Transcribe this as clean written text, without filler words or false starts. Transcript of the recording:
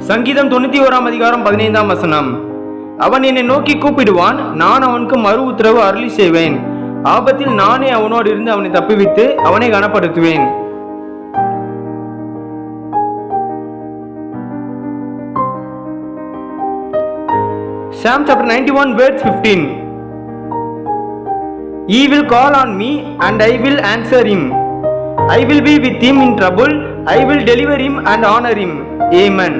சங்கீதம் 91 அதிகாரம் 15 வசனம். அவன் என்னை நோக்கி கூப்பிடுவான், நான் அவனுக்கு மறு உத்தரவு அருளி செய்வேன். ஆபத்தில் நானே அவனோடு இருந்து அவனை தப்புவித்து அவனை கனப்படுத்துவேன். Psalm chapter 91 verse 15. He will call on me and I will answer him. I will be with him in trouble. I will deliver him and honor him. Amen.